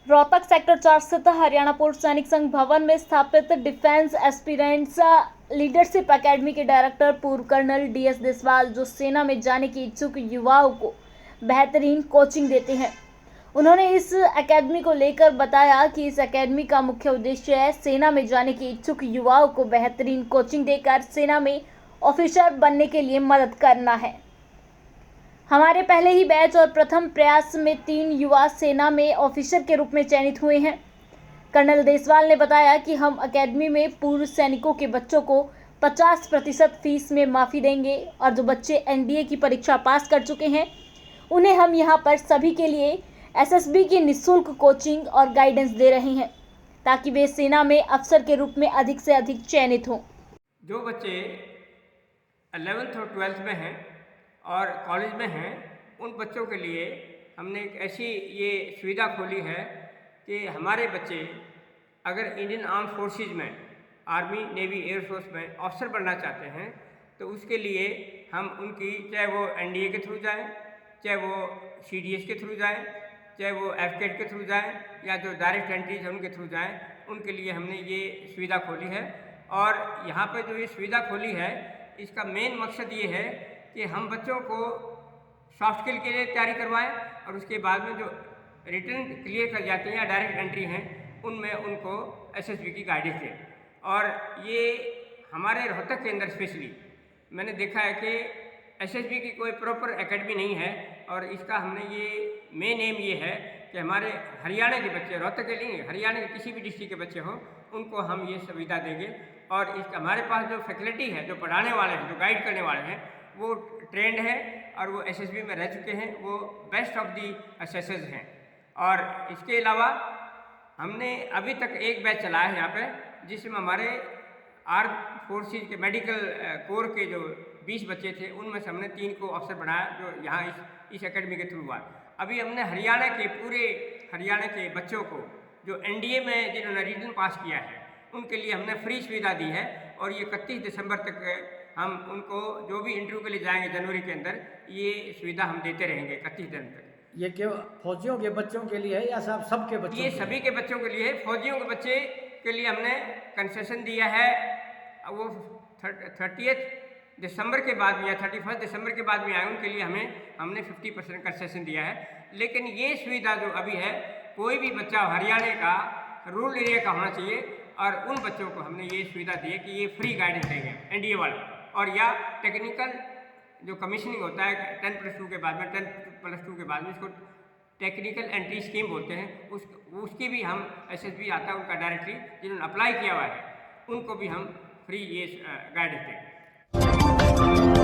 Rohtak sector 4 स्थित Haryana police सैनिक संघ भवन में स्थापित डिफेंस एस्पिरेंट्स लीडरशिप एकेडमी के डायरेक्टर पूर्व कर्नल डीएस देसवाल जो सेना में जाने के इच्छुक युवाओं को बेहतरीन कोचिंग देते हैं। उन्होंने इस एकेडमी को लेकर बताया कि इस एकेडमी का मुख्य उद्देश्य है सेना में जाने के इच्छुक युवाओं को बेहतरीन कोचिंग देकर सेना में ऑफिसर बनने के लिए मदद करना है। हमारे पहले ही बैच और प्रथम प्रयास में 3 युवा सेना में ऑफिसर के रूप में चयनित हुए हैं। कर्नल देसवाल ने बताया कि हम एकेडमी में पूर्व सैनिकों के बच्चों को 50% फीस में माफ़ी देंगे और जो बच्चे एनडीए की परीक्षा पास कर चुके हैं उन्हें हम यहां पर सभी के लिए एसएसबी की निःशुल्क कोचिंग और गाइडेंस दे रहे हैं ताकि वे सेना में अफसर के रूप में अधिक से अधिक चयनित हों। जो बच्चे 11th और 12th में हैं और कॉलेज में हैं उन बच्चों के लिए हमने एक ऐसी ये सुविधा खोली है कि हमारे बच्चे अगर इंडियन आर्म फोर्सेस में आर्मी नेवी एयरफोर्स में ऑफिसर बनना चाहते हैं तो उसके लिए हम उनकी चाहे वो एनडीए के थ्रू जाए, चाहे वो सीडीएस के थ्रू जाए, चाहे वो एफकेट के थ्रू जाए या जो डायरेक्ट एंट्रीज है उनके थ्रू जाएँ, उनके लिए हमने ये सुविधा खोली है। और यहाँ पर जो ये सुविधा खोली है इसका मेन मकसद ये है कि हम बच्चों को सॉफ्ट स्किल के लिए तैयारी करवाएं और उसके बाद में जो रिटर्न क्लियर कर जाते हैं या डायरेक्ट एंट्री हैं उनमें उनको एसएसबी की गाइडेंस दें। और ये हमारे रोहतक के अंदर स्पेशली मैंने देखा है कि एसएसबी की कोई प्रॉपर एकेडमी नहीं है और इसका हमने ये मेन एम ये है कि हमारे हरियाणा के बच्चे, रोहतक के लिए हरियाणा के किसी भी डिस्ट्रिक्ट के बच्चे हों उनको हम ये सुविधा देंगे। और इसका हमारे पास जो फैकल्टी है, जो पढ़ाने वाले हैं, जो गाइड करने वाले हैं वो ट्रेंड है और वो एसएसबी में रह चुके हैं, वो बेस्ट ऑफ दी असेसर्स हैं। और इसके अलावा हमने अभी तक एक बैच चलाया है यहाँ पे जिसमें हमारे आर्म फोर्सेस के मेडिकल कोर के जो 20 बच्चे थे उनमें से हमने 3 को अफसर बनाया जो यहाँ इस एकेडमी के थ्रू हुआ। अभी हमने हरियाणा के पूरे हरियाणा के बच्चों को जो एनडीए में जिन्होंने रिटन पास किया है उनके लिए हमने फ्री सुविधा दी है और ये 31 दिसंबर तक हम उनको जो भी इंटरव्यू के लिए जाएंगे जनवरी के अंदर ये सुविधा हम देते रहेंगे 31 दिन तक। ये केवल फौजियों के बच्चों के लिए है या सबके बच्चों? ये सभी के बच्चों के लिए है। फौजियों के बच्चे के लिए हमने कंसेशन दिया है, वो 30 दिसंबर के बाद में या 31 दिसंबर के बाद में आए उनके लिए हमने 50% कंसेशन दिया है। लेकिन ये सुविधा जो अभी है कोई भी बच्चा हरियाणा का रूरल एरिया का होना चाहिए और उन बच्चों को हमने ये सुविधा दी है कि ये फ्री गाइडेंस देंगे एनडीए वाले। और या टेक्निकल जो कमीशनिंग होता है 10+2 के बाद में 10+2 के बाद में इसको टेक्निकल एंट्री स्कीम बोलते हैं, उसकी भी हम एसएसबी आता है उनका डायरेक्टली जिन्होंने अप्लाई किया हुआ है उनको भी हम फ्री ये गाइडेंस देंगे।